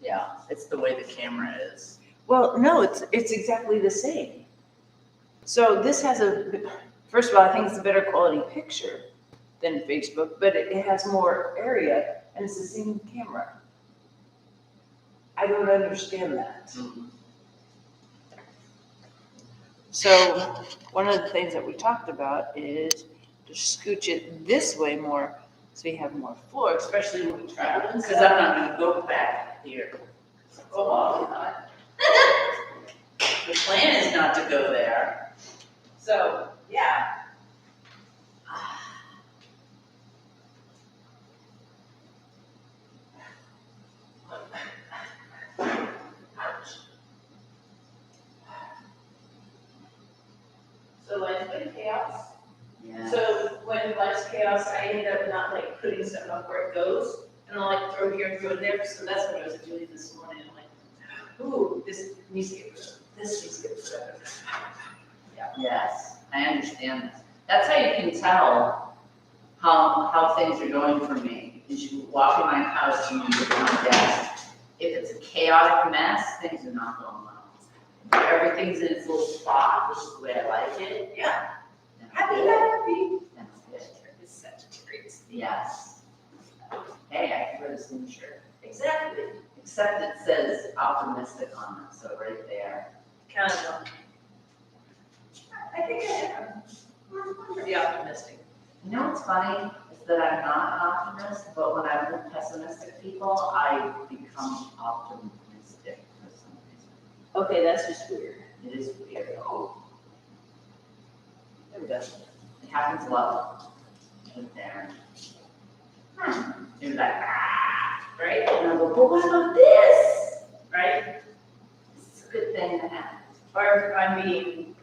Yeah, it's the way the camera is. Well, no, it's exactly the same. So this has first of all, I think it's a better quality picture than Facebook, but it has more area and it's the same camera. I don't understand that. Mhm. So one of the things that we talked about is to scooch it this way more so you have more floor, especially when we travel. Because I'm not gonna go back here. Oh, well, not. The plan is not to go there. So, yeah. So life's been chaos. Yeah. So when life's chaos, I end up not like putting stuff up where it goes, and I'll like throw here and throw there. So that's what I was doing this morning. I'm like, ooh, this needs to get put up. This needs to get put up. Yes, I understand this. That's how you can tell how things are going for me. Is you walk in my house and you look at my desk. If it's a chaotic mess, things are not going well. If everything's in its little spot, which is the way I like it. Yeah. then it's Happy, good. happy. That's good. It's Sagittarius. Yes. Hey, I can wear this new shirt. Exactly. Except it says optimistic on it, so right there. Kind of. I think I am. I'm pretty optimistic. You know what's funny is that I'm not an optimist, but when I'm with pessimistic people, I become optimistic for some reason. Okay, that's just weird. It is weird. Never done. It happens a lot with Darren. You're like, Right? and I go, but what about this? Right? It's a good thing to have. Or I mean,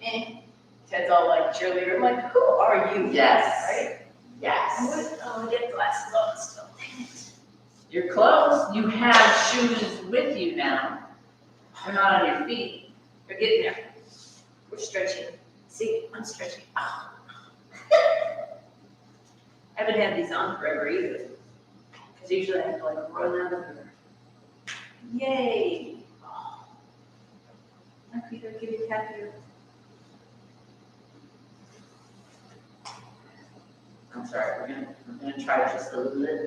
Ted's all like cheerleader. I'm like, who are you? Yes. Right? Yes. I'm gonna get glasses on still. Dang it. You're close. You have shoes with you now. They're not on your feet. We're getting there. We're stretching. See, I'm stretching. Oh. I haven't had these on forever either. Because usually I have to like run out of here. Yay. Oh. My feet are getting happier. I'm sorry, we're gonna try just a little bit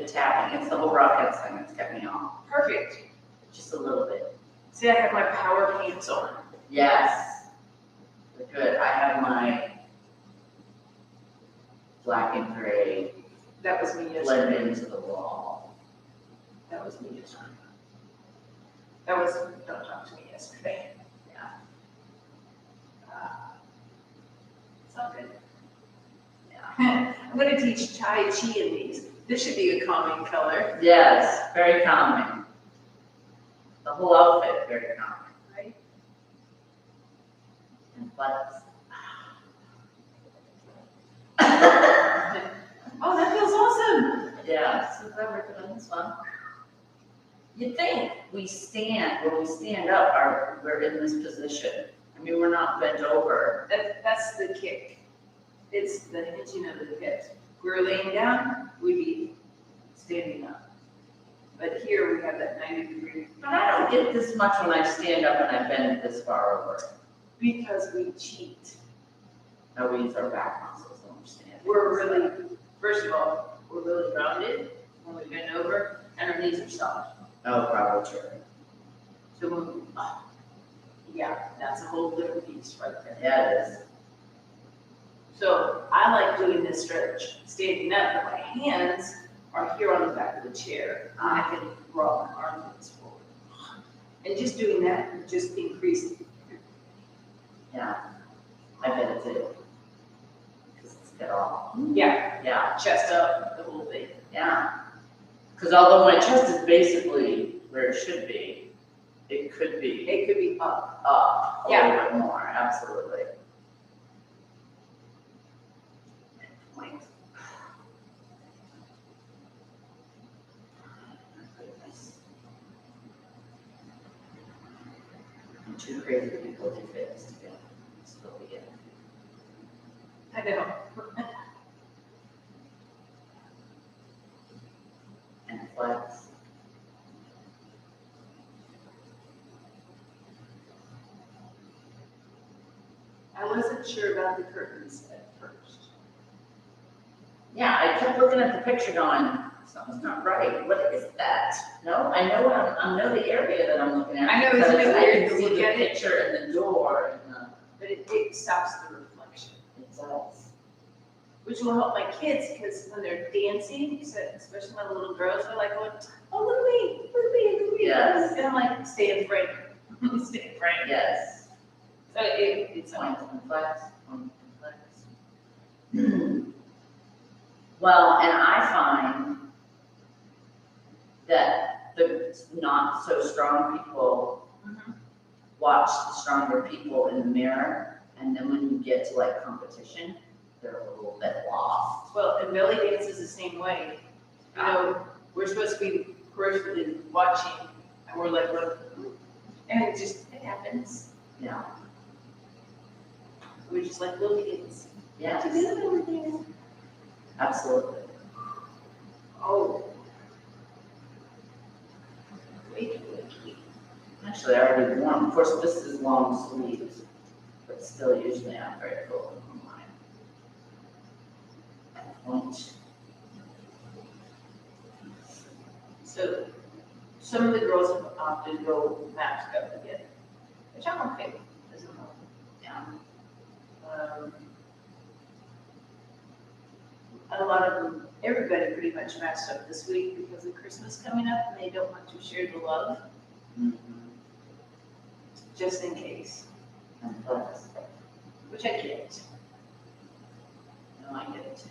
of tapping. It's the whole rocket thing that's kept me off. Perfect. Just a little bit. See, I have my power pants on. Yes. Good. I have my black and gray That was me blend yesterday. into the wall. That was me yesterday. That was, don't talk to me yesterday. Yeah. It's all good. Yeah. I'm gonna teach Tai Chi in these. This should be a calming color, Yes, very calming. The whole outfit, very calming. right? And buttons. Oh, that feels awesome. Yeah, so glad we're doing this one. You'd think when we stand up, we're in this position. I mean, we're not bent over. That's the kick. It's the hitching of the hips. If we're laying down, we'd be standing up. But here we have that 90-degree. But I don't get this much when I stand up and I bend this far over. Because we cheat. No, we use our back muscles, I understand. We're really, first of all, we're really rounded when we bend over, and our knees are soft. Oh, probably true. So when we, yeah, that's a whole different piece right there. Yeah, it is. So I like doing this stretch standing up, but my hands are here on the back of the chair. I can roll my arms forward. And just doing that just increases. Yeah, I bet it too. Because it's got all. Yeah, Yeah, chest up, the whole thing. yeah. Because although my chest is basically where it should be, it could be It could be up. up a Yeah. little bit more, absolutely. Point. I'm too crazy people do fitness together. Still together. I know. And flex. wasn't sure about the curtains at first. Yeah, I kept looking at the picture going, something's not right. What is that? No, I know I know the area that I'm looking at. I know, isn't it because weird I to can see look the at it? picture and the door and the. But it stops the reflection, It does. which will help my kids, because when they're dancing, especially my little girls, they're like going, oh, look at me, look at me, look at me. Yes. And I'm like, stay in frame, stay in frame. Yes. So it's Point and flex, point and flex. Well, and I find that the not so strong people watch the stronger people in the mirror, and then when you get to like competition, they're a little bit lost. Well, and belly dance is the same way. You know, we're supposed to be peripherally watching, and we're like, look, and it happens. Yeah. We're just like little kids. Yes, To do everything. absolutely. Oh. Wakey, wakey. Actually, I already warm. Of course, this is long sleeves, but still usually I'm very full on mine. Point. So some of the girls have opted to go mask up again, which I'm okay with. Doesn't matter. Yeah. A lot of them, everybody pretty much masked up this week because of Christmas coming up, and they don't want to share the love, just in case, And flex. which I get. No, I get it too.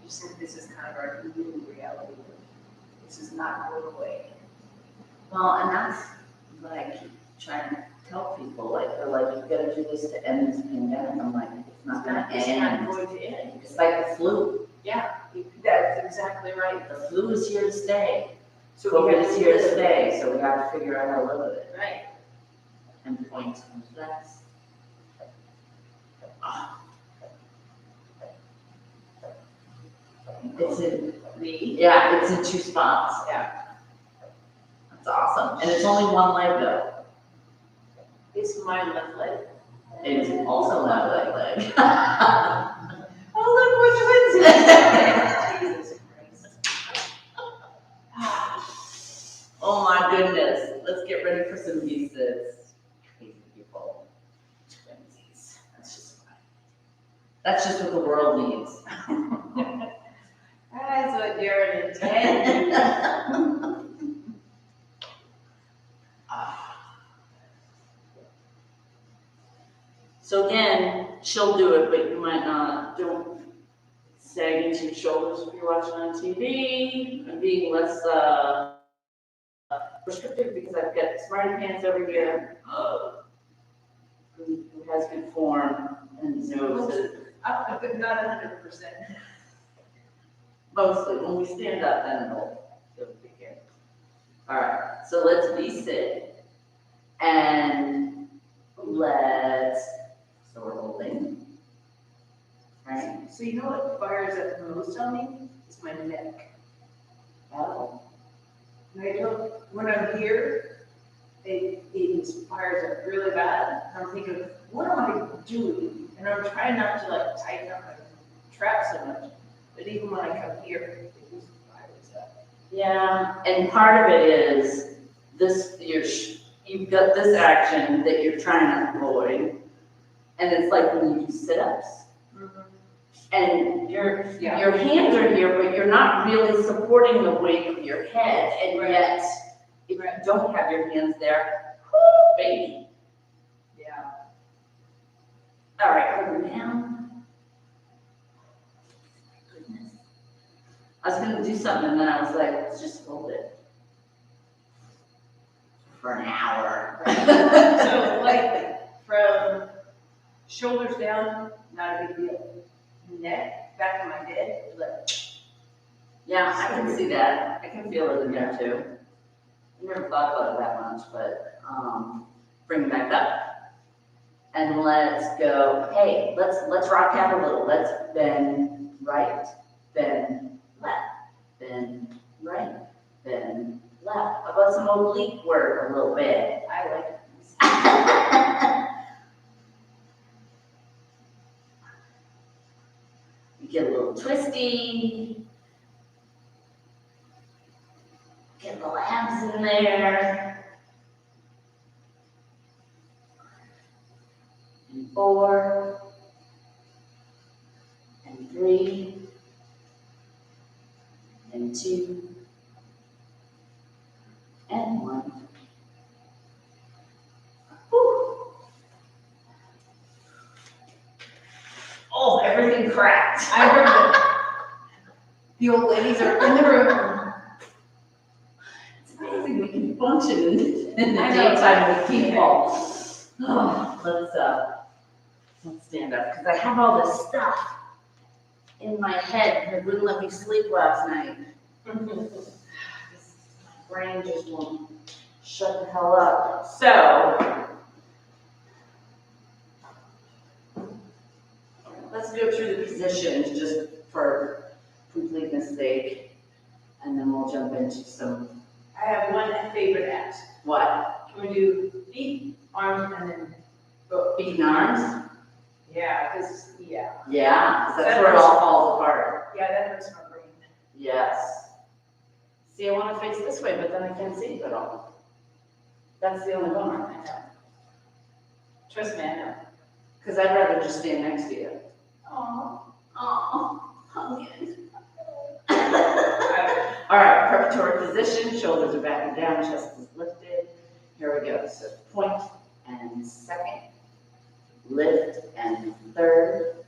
I just think this is kind of our new reality. This is not going away. Well, and that's what I keep trying to tell people, like, they're like, you gotta do this to end this pandemic. I'm like, it's not gonna It's not end. going to end. It's like the flu. Yeah, that's exactly right. The flu is here to stay. So we COVID have is to here to live. stay, so we gotta figure out how to live with it. Right. And point and flex. Ah. It's in, yeah, it's in 2 spots. Yeah. That's awesome. And it's only one leg though. It's my left leg. It is also not leg leg. Oh, look, we're twins. Jesus Christ. Oh my goodness. Let's get ready for some visits. Crazy people. Twinsies. That's just what the world needs. That's what Jared intended. So again, she'll do it, but you might not. Don't sag into your shoulders if you're watching on TV. I'm being less prescriptive because I've got smarty pants over here. Who has good form and knows it. But not 100%. Mostly, when we stand up, then it'll be here. All right, so let's be sit. And so we're holding. Right? So you know what fires up the most on me? It's my neck. Oh. And I don't, when I'm here, it fires up really bad. And I'm thinking, what am I doing? And I'm trying not to like tighten up my trap so much. But even when I come here, it just fires up. Yeah, and part of it is this, you've got this action that you're trying to avoid. And it's like when you do sit-ups. And your hands are here, but you're not really supporting the weight of your head. And yet, if you don't have your hands there, whoo, baby. Yeah. All right, hold it down. Goodness. I was gonna do something and then I was like, let's just hold it. For an hour. So like from shoulders down, not a big deal. Neck, back of my head, like, Yeah, I can see that. I can feel it in there too. I never thought about it that much, but bring it back up. And let's go, hey, let's rock out a little. Let's bend right, bend left, bend right, bend left. How about some oblique work a little bit? I like it. You get a little twisty. Get little abs in there. And 4. And 3. And 2. And 1. Whew. Oh, everything cracked. I heard that the old ladies are in the room. It's amazing we can function in the I know. daytime with people. Oh, let's stand up, because I have all this stuff in my head that wouldn't let me sleep last night. My brain just won't shut the hell up. So, let's go through the positions just for completeness sake, and then we'll jump into some, I have one favorite act. what? Can we do feet, arms, and then go? Feet and arms? Yeah, because, yeah. Yeah, 'cause that's where it all falls apart. Yeah, that hurts my brain. Yes. See, I want to face this way, but then I can't see it at all. That's the only bummer. I know. Trust me, I know. Because I'd rather just stand next to you. Aw. Hugging. All right, preparatory position, shoulders are back and down, chest is lifted. Here we go. So point and second, lift and third,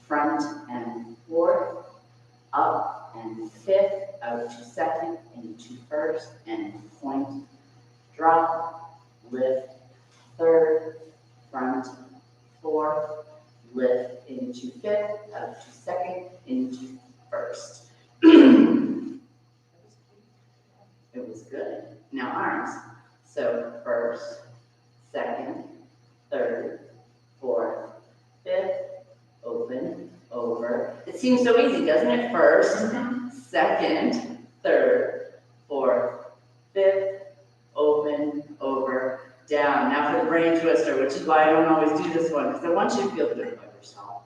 front and fourth, up and fifth, out to second, into first, and point, drop, lift, third, front, fourth, lift into fifth, out to second, into first. It was good. Now arms. So first, second, third, fourth, fifth, open, over. It seems so easy, doesn't it? First, second, third, fourth, fifth, open, over, down. Now for the brain twister, which is why I don't always do this one, because I want you to feel good about yourself.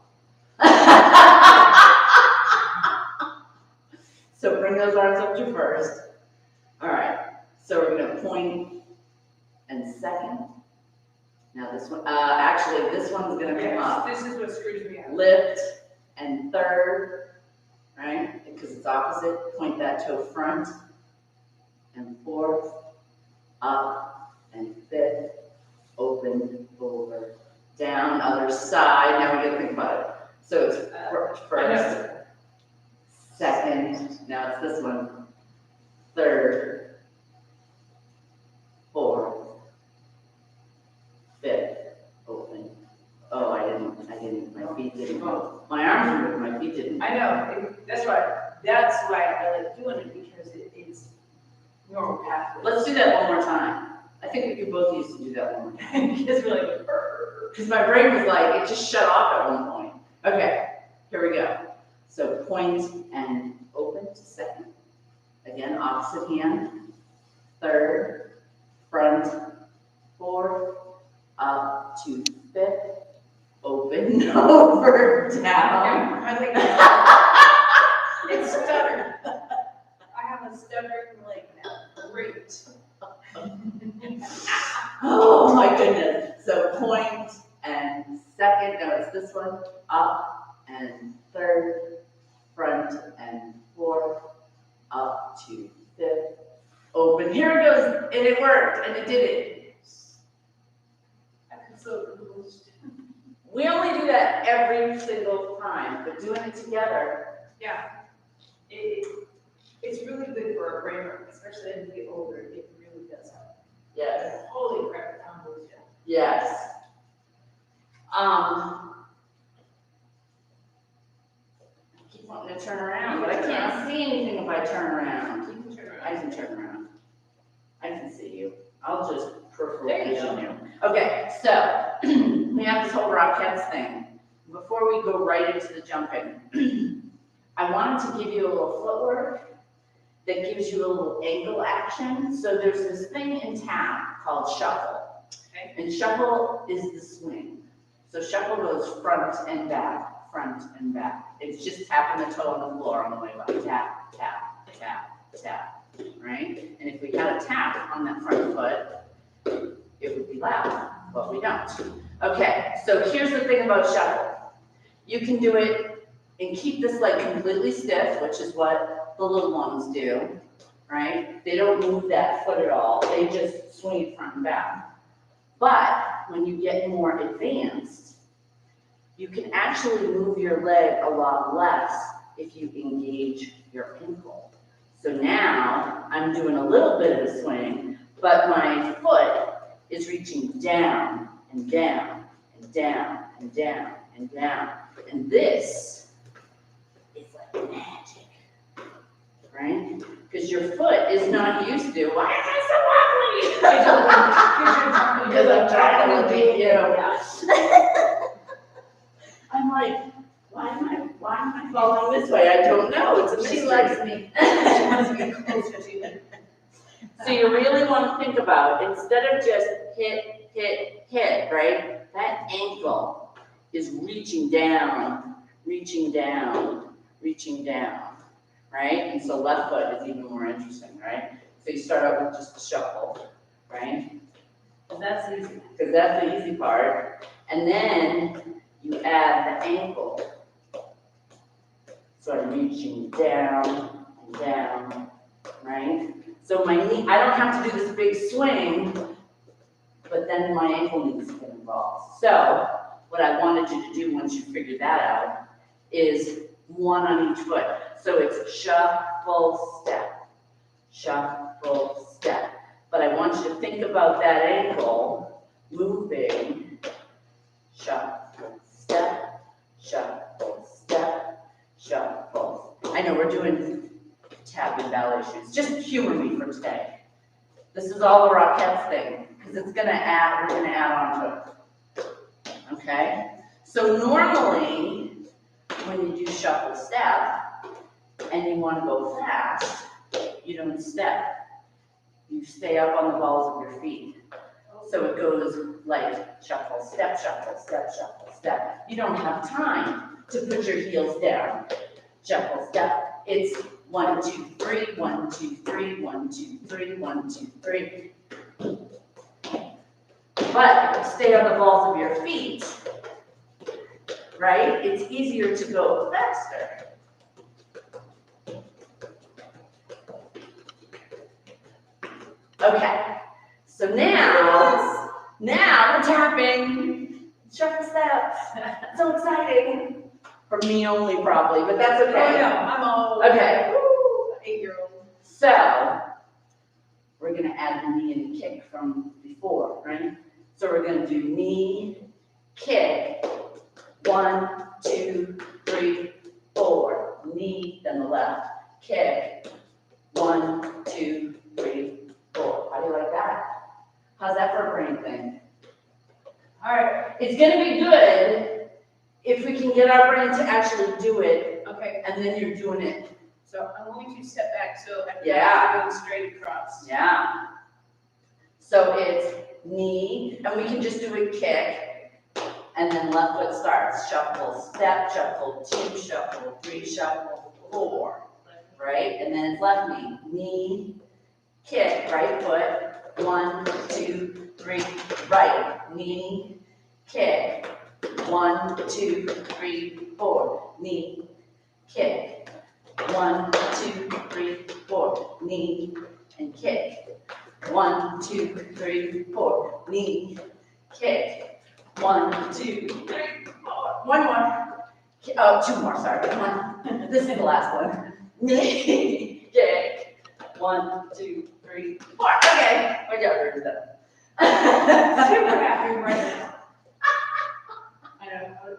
So bring those arms up to first. All right, so we're gonna point and second. Now this one, actually this one's gonna come up. This is what screws me up. Lift and third, right? Because it's opposite, point that toe front and fourth, up and fifth, open, over, down, other side. Now we gotta think about it. So it's first, second, now it's this one, third, fourth, fifth, open. Oh, I didn't, my feet didn't go. My arms were moving, my feet didn't. I know, that's why I like doing it, because it's normal pathway. Let's do that one more time. I think we could both use to do that one more time. Because we're like, Because my brain was like, it just shut off at one point. Okay, here we go. So point and open to second. Again, opposite hand. Third, front, fourth, up to fifth, open, over, down. I think it's stuttered. I have a stuttering leg now. Great. Oh my goodness. So point and second, no, it's this one, up and third, front and fourth, up to fifth, open. Here it goes, and it worked, and it did it. I feel so confused. We only do that every single time, but doing it together. Yeah. It's really good for our brain work, especially as we get older. It really does help. Yes. Holy crap, the time goes down. Yes. I keep wanting to turn around, but I can't see anything if I turn around. You can turn around. I can turn around. I can see you. I'll just peripheral There you vision go. you. Okay, so we have this whole Rockettes thing. Before we go right into the jumping, I wanted to give you a little footwork that gives you a little ankle action. So there's this thing in tap called shuffle. Okay. And shuffle is the swing. So shuffle goes front and back, front and back. It's just tapping the toe on the floor on the way up. Tap, tap, tap, tap, right? And if we had a tap on that front foot, it would be loud, but we don't. Okay, so here's the thing about shuffle. You can do it and keep this leg completely stiff, which is what the little ones do, right? They don't move that foot at all. They just swing it front and back. But when you get more advanced, you can actually move your leg a lot less if you engage your ankle. So now I'm doing a little bit of a swing, but my foot is reaching down and down and down and down and down. And this is like magic, right? Because your foot is not used to, why am I so wobbly? Because I'm trying to beat you. I'm like, why am I falling this way? I don't know, it's a mystery. She likes me. She wants me closer to you. So you really want to think about, instead of just hit, hit, hit, right? That ankle is reaching down, reaching down, reaching down, right? And so left foot is even more interesting, right? So you start out with just a shuffle, right? That's easy. Because that's the easy part. And then you add the ankle. So I'm reaching down and down, right? So my knee, I don't have to do this big swing, but then my ankle needs to get involved. So what I wanted you to do once you figure that out is one on each foot. So it's shuffle, step, shuffle, step. But I want you to think about that ankle moving, shuffle, step, shuffle, step, shuffle. I know we're doing tap and ballet shoes. Just humor me for today. This is all the Rockettes thing, because it's gonna add, we're gonna add on to it. Okay? So normally, when you do shuffle step, and you wanna go fast, you don't step. You stay up on the balls of your feet. So it goes like shuffle, step, shuffle, step, shuffle, step. You don't have time to put your heels down. Shuffle, step. It's 1, 2, 3, 1, 2, 3, 1, 2, 3, 1, 2, 3. But if you stay on the balls of your feet, right, it's easier to go faster. Okay, so now we're tapping. Shuffle steps. So exciting. For me only, probably, but that's okay. Oh, no, I'm all. Okay. Woo, 8-year-old. So we're gonna add the knee and kick from before, right? So we're gonna do knee, kick, 1, 2, 3, 4. Knee, then the left. Kick, 1, 2, 3, 4. How do you like that? How's that for a brain thing? All right, it's gonna be good if we can get our brain to actually do it, Okay, and then you're doing it. so I'm going to step back so I'm Yeah. going straight across. Yeah. So it's knee, and we can just do a kick, and then left foot starts. Shuffle, step, shuffle, 2, shuffle, 3, shuffle, 4, right? And then it's left knee, knee, kick, right foot, 1, 2, 3, right, knee, kick, 1, 2, 3, 4, knee, kick, 1, 2, 3, 4, knee, and kick, 1, 2, 3, 4, knee, kick, 1, 2, 3, 4, one more, oh, 2 more, sorry, one, this is the last one, knee, kick, 1, 2, 3, 4, okay, I got rid of that. Super happy right now. I know.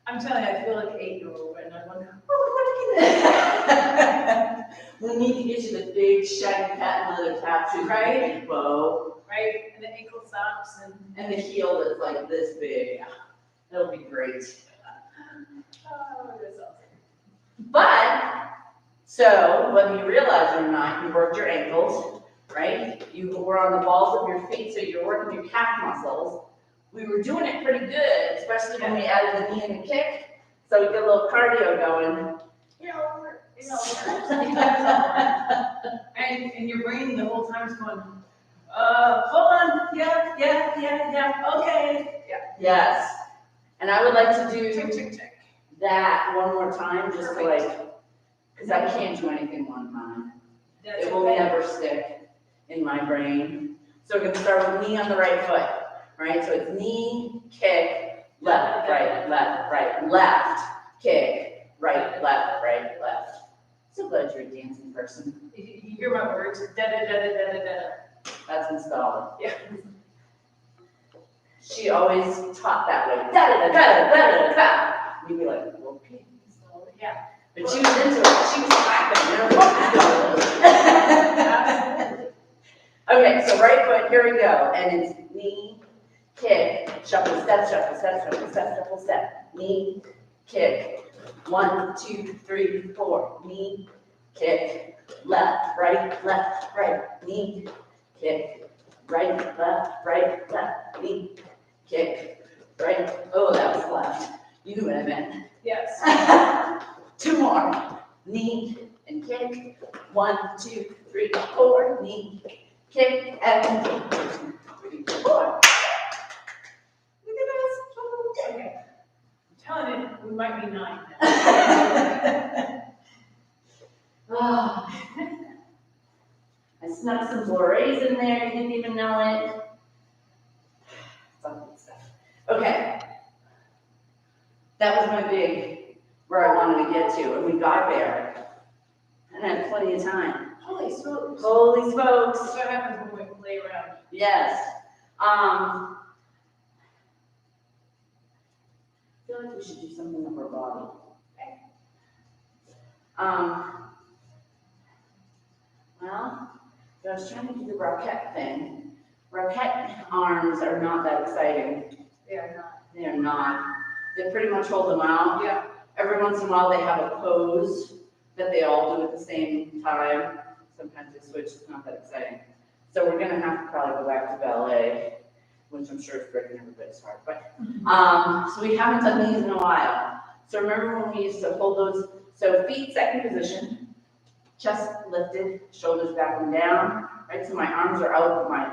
I'm telling you, I feel like an 8-year-old right now. I'm like, oh, what can I We need to get you the big shiny patent leather tap shoes, Right? bow, right? And the ankle socks and the heel that's like this big. That'll be great. oh, that's awesome. But So whether you realize it or not, you worked your ankles, right? You were on the balls of your feet, so you're working your calf muscles. We were doing it pretty good, especially when we added the knee and the kick. So we get a little cardio going. And your brain the whole time is going, hold on, yeah, okay. Yes. And I would like to Tick, do tick, tick. that one more time, just to Perfect. like, because I can't do anything one time. That's It will okay. never stick in my brain. So we're gonna start with knee on the right foot, right? So it's knee, kick, left, right, left, kick, right, left. So glad you're a dancing person. You hear my words, da-da-da-da-da-da-da. That's installed. Yeah. She always taught that way. Da-da-da-da-da-da-da. You'd be like, okay. So, yeah. But she was into it. She was clapping. Absolutely. Okay, so right foot, here we go. And it's knee, kick, shuffle, step, shuffle, step, shuffle, step, shuffle, step. Knee, kick. 1, 2, 3, 4. Knee, kick, left, right, knee, kick, right, left, knee, kick, right. Oh, that was left. You knew what I meant. Yes. 2 more. Knee and kick. 1, 2, 3, 4. Knee, kick, and 1, 2, 3, 4. Look at us. Okay. I'm telling you, we might be 9. Oh. I snuck some Lorraines in there, you didn't even know it. Some good stuff. Okay. That was my big, where I wanted to get to, and we got there. And I had plenty of time. Holy smokes. Holy smokes. That's what happens when we play around. Yes. I feel like we should do something with our body. Well, I was trying to do the rocket thing. Rocket arms are not that exciting. They are not. They are not. They pretty much hold them out. Yeah. Every once in a while they have a pose that they all do at the same time. Sometimes they switch, it's not that exciting. So we're gonna have to probably go back to ballet, which I'm sure is breaking everybody's heart. But so we haven't done these in a while. So remember when we used to hold those, so feet second position, chest lifted, shoulders back and down, right? So my arms are out, but my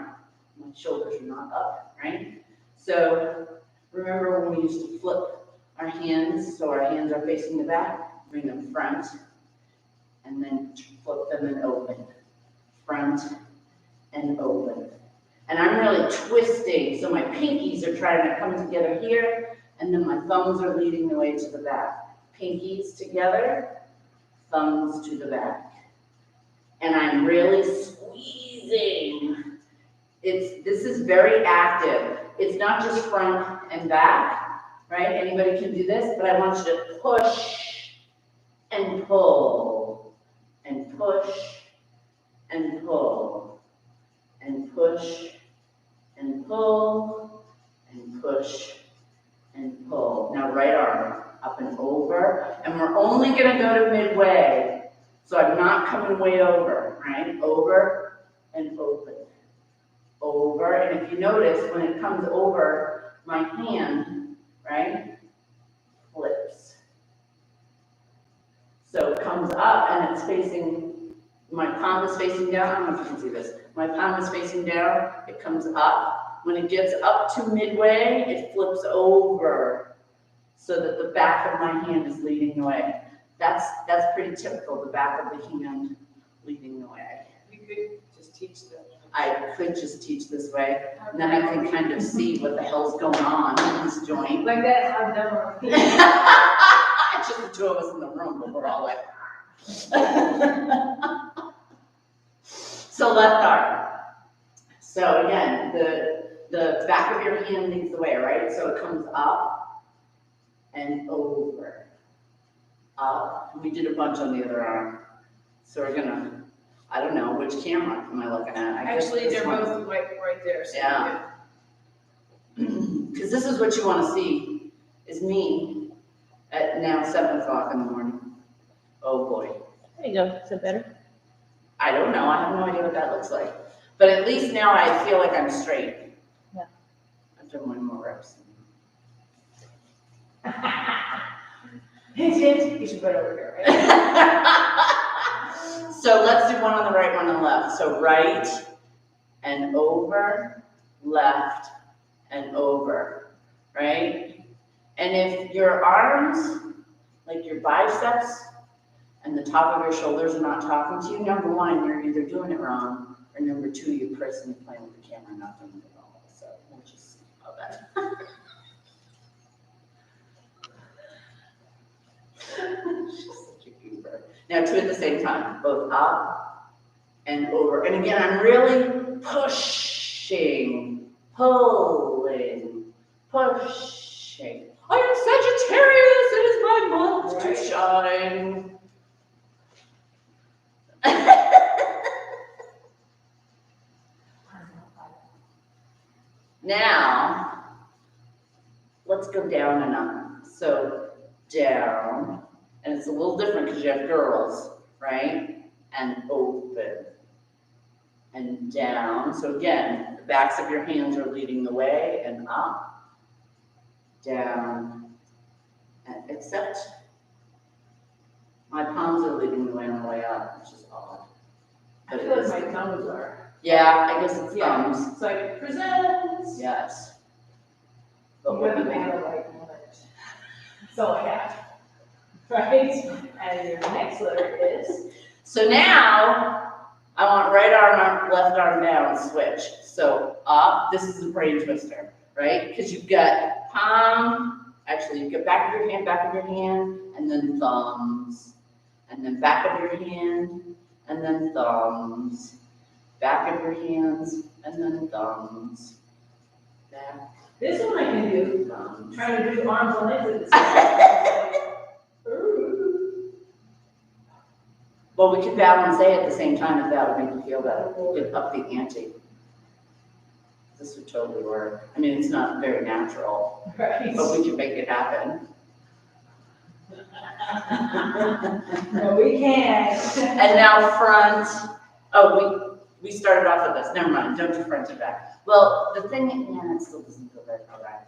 shoulders are not up, right? So remember when we used to flip our hands, so our hands are facing the back, bring them front, and then flip them and open. Front and open. And I'm really twisting, so my pinkies are trying to come together here, and then my thumbs are leading the way to the back. Pinkies together, thumbs to the back. And I'm really squeezing. This is very active. It's not just front and back, right? Anybody can do this, but I want you to push and pull, and push and pull, and push and pull, and push and pull. Now right arm up and over, and we're only gonna go to midway. So I'm not coming way over, right? Over and open. Over, and if you notice, when it comes over, my hand, right, flips. So it comes up and it's facing, my palm is facing down. I don't know if you can see this. My palm is facing down, it comes up. When it gets up to midway, it flips over so that the back of my hand is leading the way. That's pretty typical, the back of the hand leading the way. You could just teach them. I could just teach this way, and then I can kind of see what the hell's going on in this joint. Like that, have them or It's just the two of us in the room, but we're all like. So left arm. So again, the back of your hand leads the way, right? So it comes up and over. Up. We did a bunch on the other arm. So we're gonna, I don't know, which camera am I looking at? I guess Actually, this they're one. both like right there. So Yeah. Because this is what you want to see, is me at now 7 o'clock in the morning. Oh boy. There you go. Is that better? I don't know, I have no idea what that looks like. But at least now I feel like I'm straight. Yeah. I've done one more reps. You should put it over here, right? So let's do one on the right, one on the left. So right and over, left and over, right? And if your arms, like your biceps and the top of your shoulders are not talking to you, number one, you're either doing it wrong, or number two, you're personally playing with the camera, not doing it at all. So we'll just see how that. She's such a goober. Now two at the same time, both up and over. And again, I'm really pushing, pulling, pushing. I am Sagittarius, it is my month to shine. Now, let's go down and up. So down, and it's a little different because you have girls, right? And open. And down. So again, the backs of your hands are leading the way, and up, down, and except my palms are leading the way on the way up, which is odd. I But feel it like is. my thumbs are. Yeah, I guess it's Yeah. thumbs. It's like presents. Yes. You But what have do a you matter like letters. That's all I have. Right? And your next letter is. So now, I want right arm up, left arm down, switch. So up, this is a brain twister, right? Because you've got palm, actually you've got back of your hand, and then thumbs. And then back of your hand, and then thumbs. Back of your hands, and then thumbs. Back, This one I can do. thumbs. Trying to do arms and legs at the same time. Well, we could balance A at the same time if that would make you feel better. We could up the ante. This would totally work. I mean, it's not very natural, Right. but we can make it happen. No, we can. And now front, oh, we started off with this, never mind, don't do front and back. Well, the thing, yeah, it still doesn't feel very correct.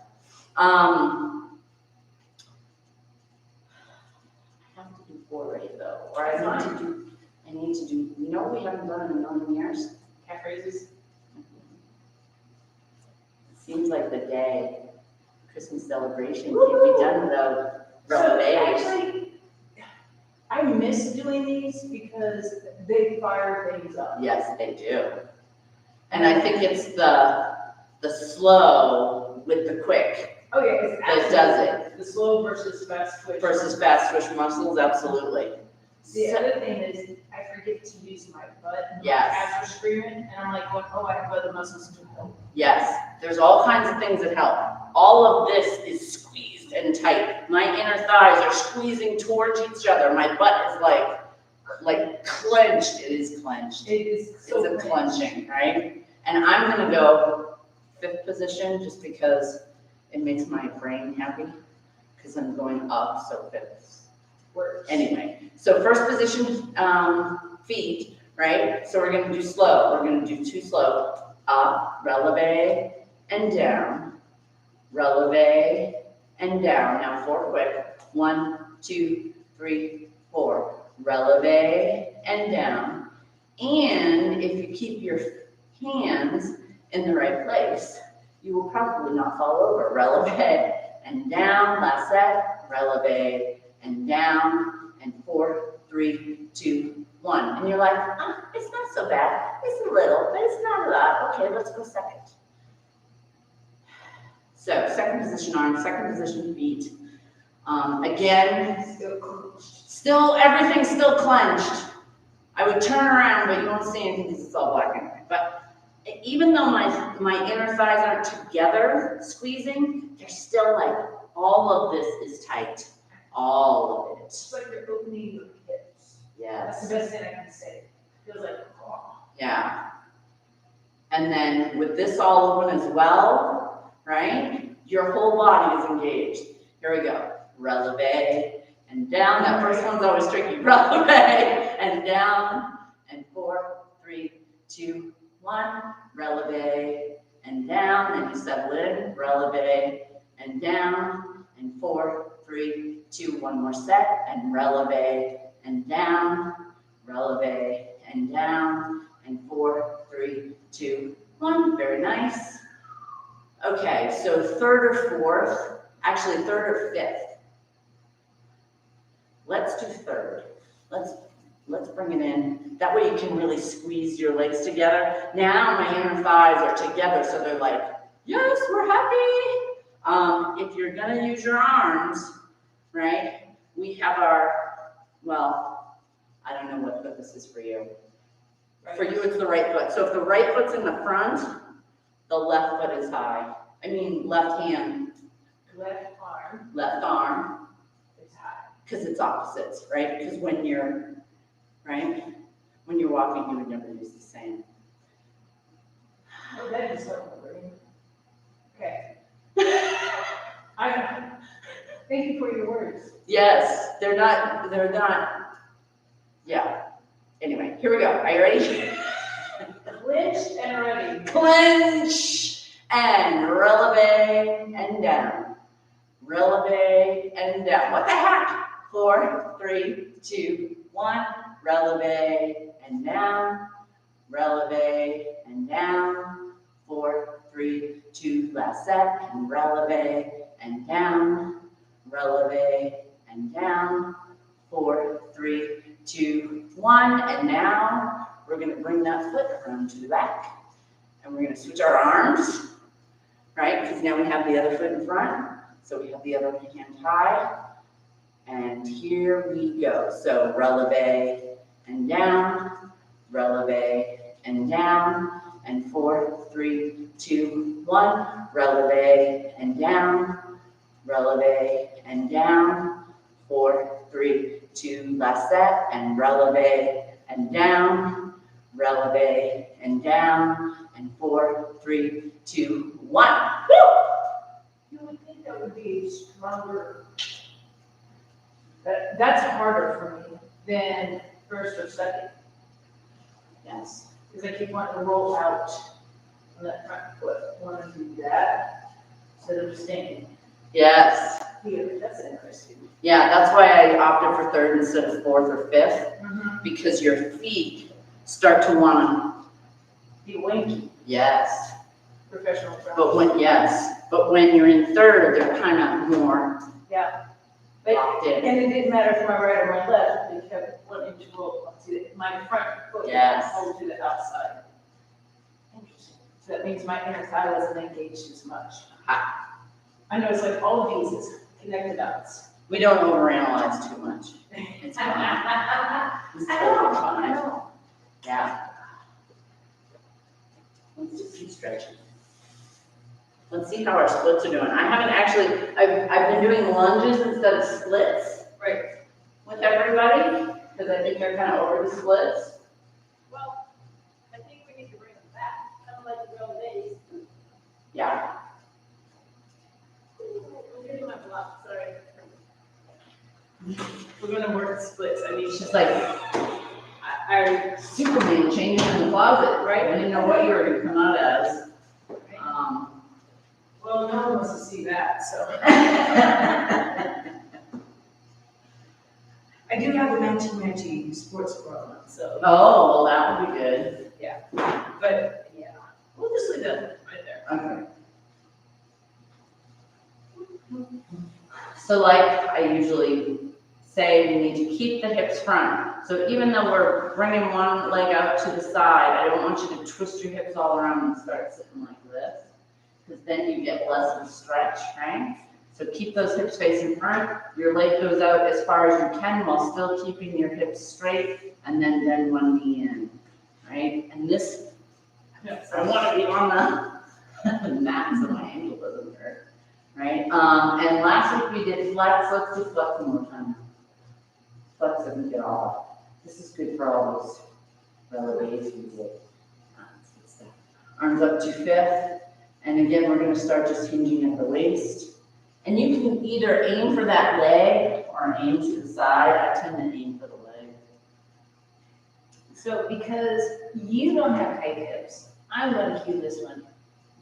I have to do 4A though, or I need to do, you know what we haven't done in a million years? Calf raises. It seems like the day, Christmas celebration can't be done without So rubber actually, I miss doing these because they fire things up. Yes, they do. And I think it's the slow with the quick Okay, it's that does it. The slow versus fast twitch. Versus fast twitch muscles, absolutely. The So- other thing is, I forget to use my butt. And Yes. My abs are screaming, and I'm like, oh, I have other muscles to help. Yes, there's all kinds of things that help. All of this is squeezed and tight. My inner thighs are squeezing towards each other. My butt is like clenched. It is clenched. It is so It's a clenched. clenching, right? And I'm gonna go 5th position just because it makes my brain happy, because I'm going up, so 5th. Works. Anyway, so first position, feet, right? So we're gonna do slow. We're gonna do 2 slow. Up, releve, and down. Releve, and down. Now 4 quick. 1, 2, 3, 4. Releve, and down. And if you keep your hands in the right place, you will probably not fall over. Releve, and down. Last set. Releve, and down. And 4, 3, 2, 1. And you're like, it's not so bad. It's a little, but it's not a lot. Okay, let's go second. So second position arms, second position feet. Again, still, everything's still clenched. I would turn around, but you won't see anything because it's all black and white. But even though my inner thighs aren't together squeezing, they're still like, all of this is tight. All of it. It's like you're opening your hips. That's Yes. the best thing I can say. Feels like, oh. Yeah. And then with this all open as well, right? Your whole body is engaged. Here we go. Releve, and down. That first one's always tricky. Releve and down, and 4, 3, 2, 1. Releve and down, and you settle in. Releve and down, and 4, 3, 2. One more set, and releve and down. Releve and down, and 4, 3, 2, 1. Very nice. Okay, so third or fourth, actually third or fifth. Let's do third. Let's bring it in. That way you can really squeeze your legs together. Now my inner thighs are together, so they're like, yes, we're happy. If you're gonna use your arms, right, we have our, well, I don't know what foot this is for you. For you, it's the right foot. So if the right foot's in the front, the left foot is high. I mean, left hand, Left arm, is high. because it's opposites, right? Because when you're, right, when you're walking, you would never use the same. Oh, that is so boring. Okay. Thank you for your words. Yes, they're not, yeah. Anyway, here we go. Are you ready? Clinch and ready. Clench and releve and down. Releve and down. What the heck? 4, 3, 2, 1. Releve and down. Releve and down. 4, 3, 2. Last set. And releve and down. Releve and down. 4, 3, 2, 1. And now we're going to bring that foot around to the back. And we're going to switch our arms, right? Because now we have the other foot in front. So we have the other hand high. And here we go. So releve and down, releve and down, and 4, 3, 2, 1. Releve and down, releve and down, 4, 3, 2. Last set, and releve and down, releve and down, and 4, 3, 2, 1. Woo! You would think that would be stronger. That's harder for me than first or second, Yes. because I keep wanting to roll out on that front foot. I want to do that instead of standing Yes. here. That's interesting. Yeah, that's why I opted for third instead of fourth or fifth, because your feet start to want to, Be winky, yes. professional. But when you're in third, they're kind of more Yeah. But, locked in. and it didn't matter if my right or my left, they kept wanting to roll up to my front foot. Yes. Hold to the outside. Interesting. So that means my inner thigh wasn't engaged as much. I know it's like all of these is connected dots. We don't overanalyze too much. It's fine. It's totally fine. Yeah. Let's just keep stretching. Let's see how our splits are doing. I haven't actually, I've been doing lunges instead of splits Right. with everybody, because I think they're kind of over the splits. Well, I think we need to bring them back, kind of like the real days. Yeah. We're getting my block, sorry. We're gonna work splits, I mean, It's just like I, Superman changing in the closet, right? I didn't know what you were going to come out as. well, no one wants to see that, so. I do have the matchy sports bra on, so, Oh, well, that would be good. but, yeah, we'll just leave that right there. Okay. So like I usually say, we need to keep the hips front. So even though we're bringing one leg out to the side, I don't want you to twist your hips all around and start sitting like this, because then you get less of a stretch, right? So keep those hips facing front. Your leg goes out as far as you can while still keeping your hips straight, and then bend one knee in, right? And this, I want to be on the mat so my ankle doesn't hurt, right? And last week we did flex. Let's do flex one more time. Flex it and get off. This is good for all those releves we did. That's good stuff. Arms up to fifth. And again, we're going to start just hinging at the waist. And you can either aim for that leg or aim to the side. I tend to aim for the leg. So because you don't have high hips, I'm gonna cue this one.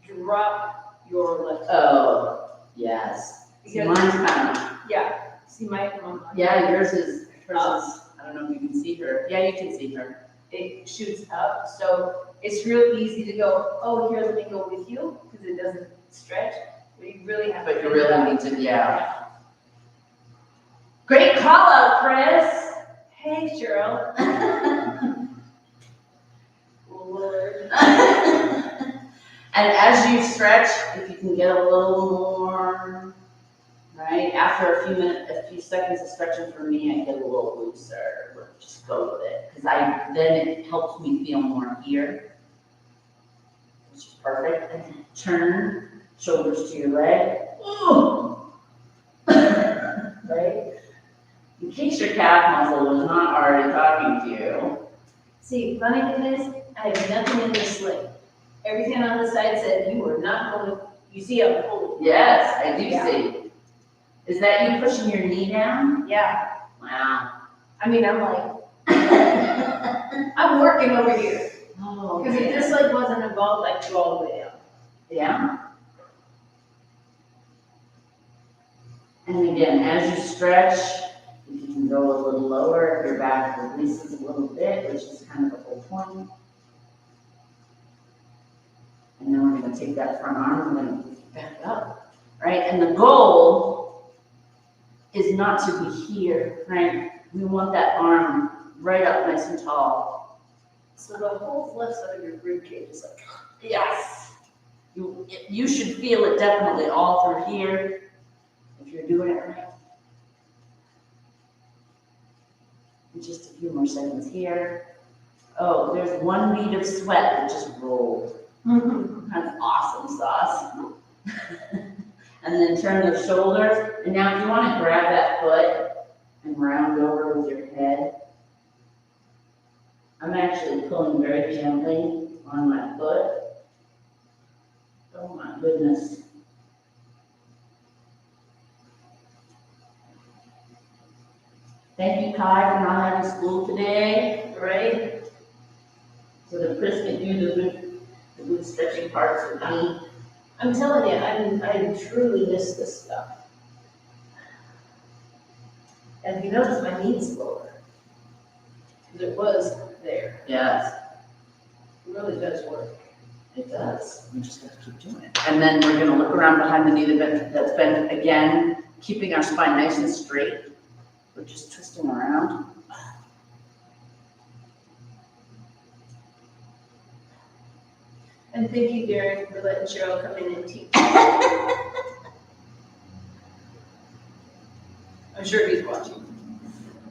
Drop your left. Oh, yes. See, Because- mine's kind of, Yeah, see my, yeah, yours is, I don't know if you can see her. Yeah, you can see her. it shoots up, so it's real easy to go, oh, here, let me go with you, because it doesn't stretch, but you really have to. But you really need to, yeah. Great call out, Chris. Hey, Cheryl. Lord. And as you stretch, if you can get a little more, right? After a few seconds of stretching for me, I get a little looser. Just go with it, because then it helps me feel more here, which is perfect. And then turn, shoulders to your leg. Ooh. Right? In case your calf muscle was not already talking to you. See, funny thing is, I have nothing in this sling. Everything on the side said you were not going to, you see how full. Yes, I do Yeah. see. Is that you pushing your knee down? Yeah, Wow. I mean, I'm like, I'm working over here. Oh, Because if this leg wasn't involved, I'd go all the way down. yeah. And again, as you stretch, if you can go a little lower, if your back releases a little bit, which is kind of the whole point. And then we're gonna take that front arm, we're gonna back up, right? And the goal is not to be here, right? We want that arm right up nice and tall. So the whole left side of your rib cage is like, Yes. You should feel it definitely all through here, if you're doing it right. And just a few more seconds here. Oh, there's one bead of sweat that just rolled. That's awesome sauce. And then turn the shoulders. And now if you want to grab that foot and round over with your head, I'm actually pulling very gently on my foot. Oh my goodness. Thank you, Kai, for not having school today, right? So that Chris can do the good stretching parts with me. I'm telling you, I truly miss this stuff. And if you notice, my knee's lower. Because it was there. Yes, It really does work. it does. We just gotta keep doing it. And then we're gonna look around behind the knee that's bent again, keeping our spine nice and straight. We're just twisting around. And thank you, Darren, for letting Cheryl come in and teach. I'm sure he's watching.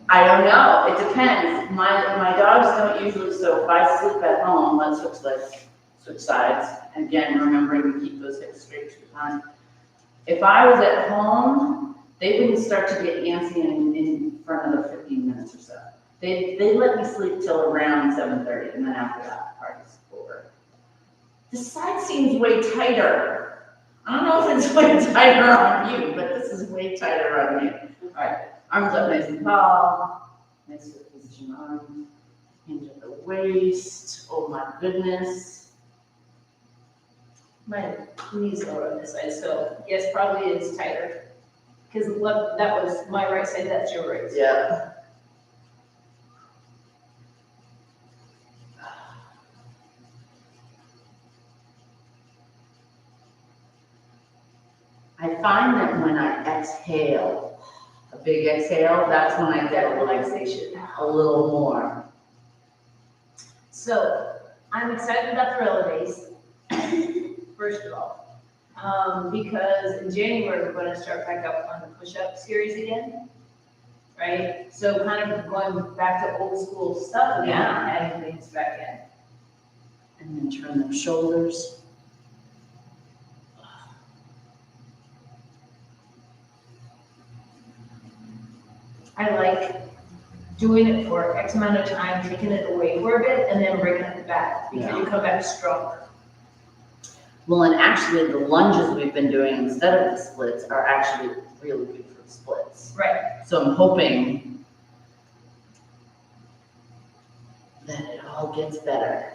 I don't know, it depends. My dogs don't usually, so if I sleep at home, let's switch sides. Again, remembering to keep those hips straight to the front. If I was at home, they wouldn't start to get antsy in front of the 15 minutes or so. They let me sleep till around 7:30, and then after that, the party's over. The side seems way tighter. I don't know if it's way tighter on you, but this is way tighter on me. All right, arms up nice and tall. Nice to position arms. Hinge at the waist. Oh my goodness. My knees lower on this side, so yes, probably is tighter. Because that was my right side, that's your right side. Yeah. I find that when I exhale, a big exhale, that's when I get a Relaxation. little more. So, I'm excited about the Rilla Days, first of all. Because in January, we're gonna start back up on the push-up series again, right? So kind of going back to old school stuff again, Yeah. adding things back in. And then turn them shoulders. I like doing it for X amount of time, taking it away for a bit, and then bringing it back, because you come back stronger. Well, and actually the lunges we've been doing instead of the splits are actually really good for splits. Right. So I'm hoping that it all gets better.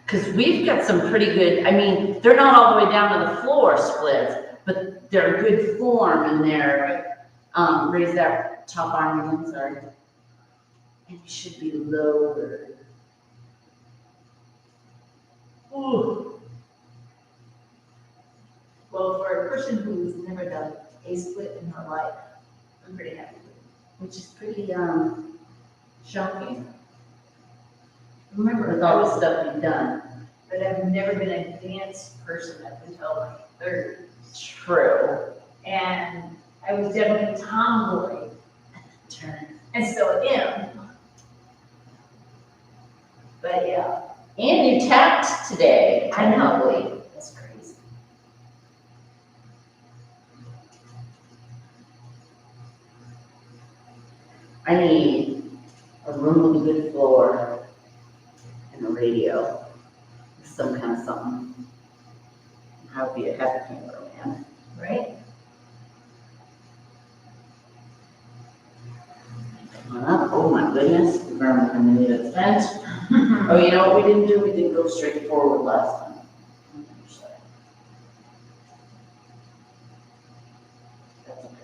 Because we've got some pretty good, I mean, they're not all the way down to the floor splits, but they're good form and they're, raise that top arm again, sorry. And it should be lower. Ooh. Well, for a person who's never done a split in her life, I'm pretty happy with it. Which is pretty, shocking Remember, with I all the was, stuff you've done. but I've never been a dance person up until my 30s. True. And I was definitely tomboy, Turn. and still am. But yeah, And you tapped today. I know. technically. That's crazy. I need a room with a good floor and a radio, some kind of something. I would be a happy cameraman. right? Come on up. Oh my goodness, we're on a minute spent. Oh, you know what we didn't do? We didn't go straight forward last time. That's okay.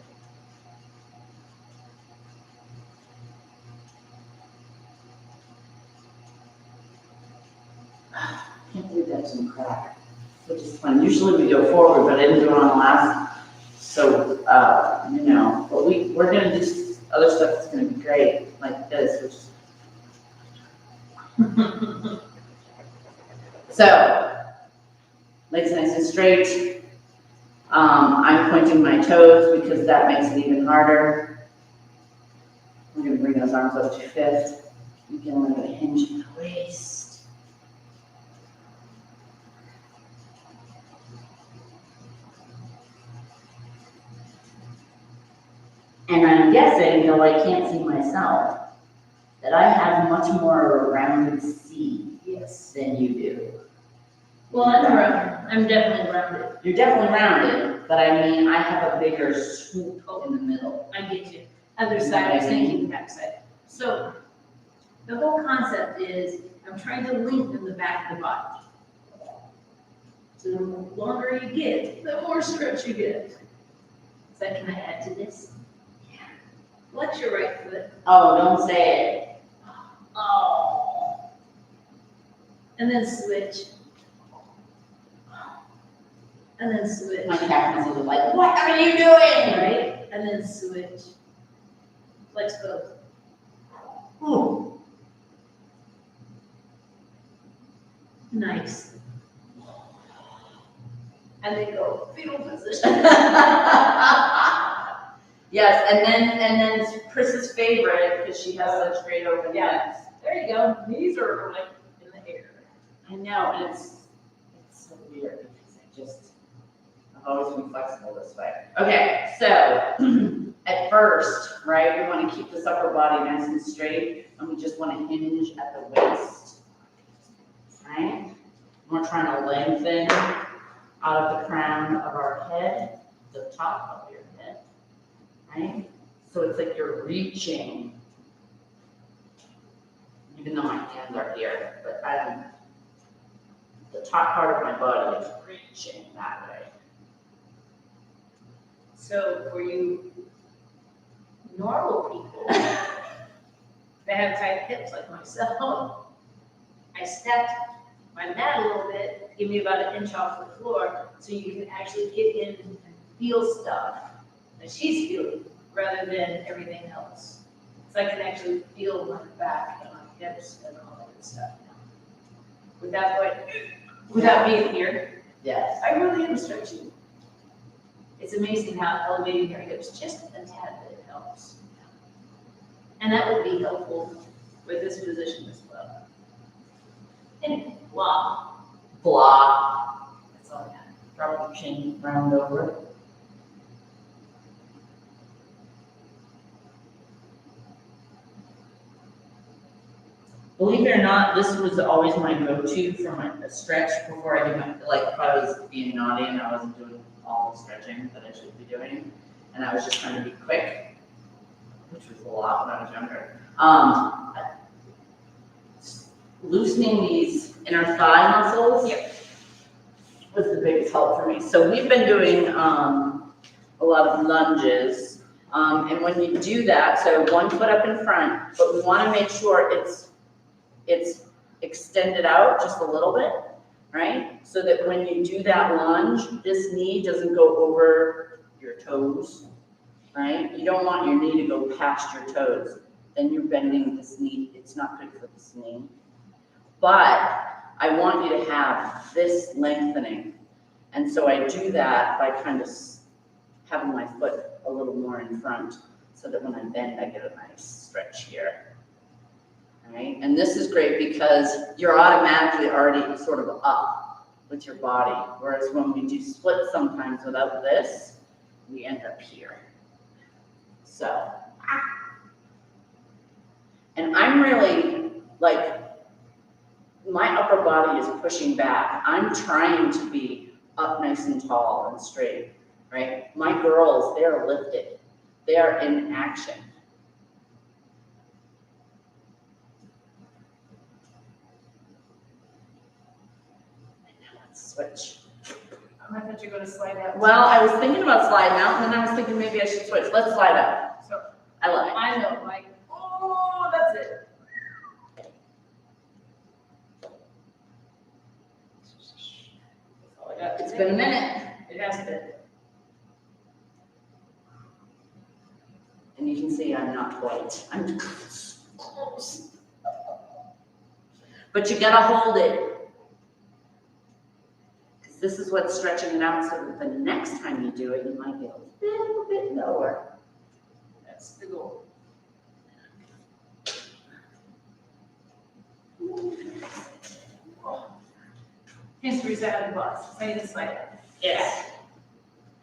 Can't believe that's in crack, which is fun. Usually we go forward, but I didn't do it on the last. So, you know, but we're gonna do other stuff that's gonna be great, like this, which is. So, legs nice and straight. I'm pointing my toes because that makes it even harder. We're gonna bring those arms up to fifth. You can let it hinge in the waist. And I'm guessing, though I can't see myself, that I have much more of a rounded C Yes. than you do. Well, I'm definitely rounded. You're definitely rounded, but I mean, I have a bigger swoop in the middle. I get you. Other side, I was thinking back side. So, the whole concept is, I'm trying to lengthen the back of the body. So the longer you get, the more stretch you get. So can I add to this? Yeah. Flex your right foot. Oh, don't say it. Oh. And then switch. And then switch. My cat muscles are like, what are you doing? Right? And then switch. Flex both. Ooh. Nice. And then go fetal position. Yes, and then Chris's favorite, because she has such great open hips. There you go. Knees are like in the air. I know, and it's so weird because I've always been flexible this way. Okay, so at first, right, we want to keep this upper body nice and straight, and we just want to hinge at the waist, right? We're trying to lengthen out of the crown of our head, the top of your head, right? So it's like you're reaching, even though my hands are here, but the top part of my body is reaching that way. So for you normal people that have tight hips like myself, I stepped my mat a little bit, give me about an inch off the floor, so you can actually get in and feel stuff that she's feeling rather than everything else. So I can actually feel my back and my hips and all that good stuff now. Without being here, Yes. I really am stretching. It's amazing how elevating your hips just a tad bit helps. And that would be helpful with this position as well. Anyway, blah. Blah. That's all I got. Drop your chin, round over. Believe it or not, this was always my go-to for my stretch before I do my, like, if I was being naughty and I wasn't doing all the stretching that I should be doing. and I was just trying to be quick, which was a lot when I was younger. Loosening these inner thigh muscles. Yep. Was the biggest help for me. So we've been doing, a lot of lunges. And when you do that, so one foot up in front, but we want to make sure it's extended out just a little bit, right? So that when you do that lunge, this knee doesn't go over your toes, right? You don't want your knee to go past your toes. Then you're bending this knee. It's not good for this knee. But I want you to have this lengthening. And so I do that by kind of having my foot a little more in front so that when I bend, I get a nice stretch here. All right? And this is great because you're automatically already sort of up with your body. Whereas when we do splits sometimes without this, we end up here. So, and I'm really like, my upper body is pushing back. I'm trying to be up nice and tall and straight, right? My girls, they're lifted. They are in action. And now let's switch. I thought you were gonna slide out. Well, I was thinking about sliding out, and then I was thinking maybe I should switch. Let's slide out. So I love it. I know, like, oh, that's it. That's all I got to It's say. been a minute. It has been. And you can see I'm not quite. I'm close. But you gotta hold it. Because this is what's stretching it out so that the next time you do it, you might be a little bit lower. That's the goal. History's out of the box. I need to slide out. Yes.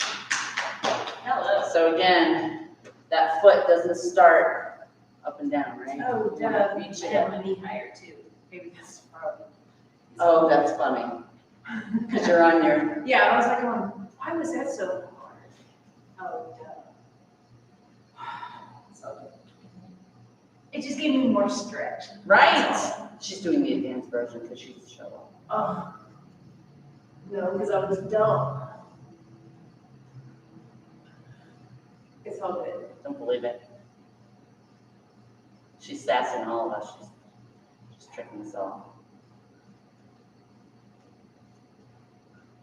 Hello. So again, that foot doesn't start up and down, right? Oh, You wanna reach I it have up. my knee higher too. Maybe that's the problem. Oh, that's funny. Because you're on your, Yeah, I was like, why was that so hard? Oh, duh. So, it just gave me more stretch. right. She's doing the advanced version because she's a show off. Oh. No, because I was dumb. It's all good. Don't believe it. She's sassing all of us. She's tricking us all.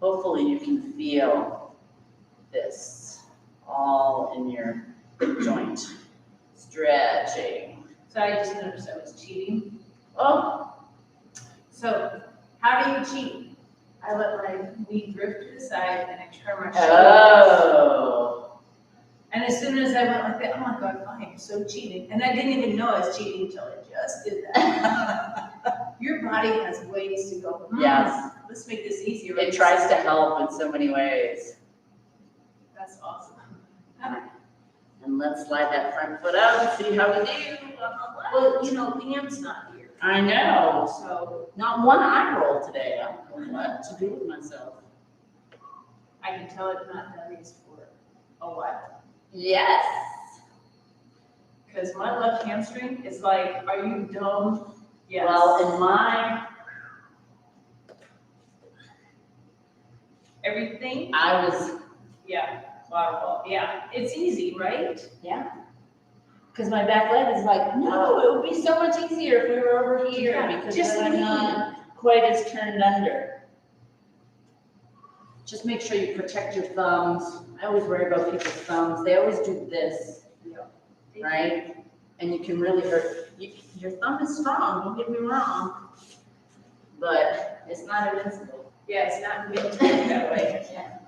Hopefully you can feel this all in your hip joint. Stretching. So I just noticed I was cheating. Oh, So how do you cheat? I let my knee drift to the side and I turn my shoulder. oh. And as soon as I went like that, oh my God, I am so cheating. And I didn't even know I was cheating until I just did that. Your body has ways to go, Yes. let's make this easier. It tries to help in so many ways. That's awesome. And let's slide that front foot out and see how we do. Well, you know, Pam's not here, I know. so Not one eye roll today. I don't know what to do with myself. I can tell I've not done these for a while. Yes. Because my left hamstring is like, are you dumb? Yes. Well, in my, Everything? I was, Yeah, waterfall. Yeah, it's easy, right? yeah. Because my back leg is like, no, it would be so much easier if we were over here Yeah, because just then I'm lean. not quite as turned under. Just make sure you protect your thumbs. I always worry about people's thumbs. They always do this, right? And you can really hurt. Your thumb is strong, don't get me wrong. But it's not invincible. Yeah, it's not meant to be that way. Yeah.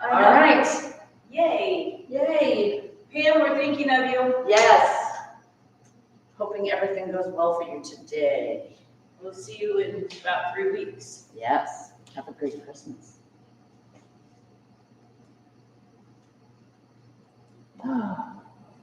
I All know. right. Yay. Yay. Pam, we're thinking of you. Yes. Hoping everything goes well for you today. We'll see you in about 3 weeks. Yes. Have a great Christmas.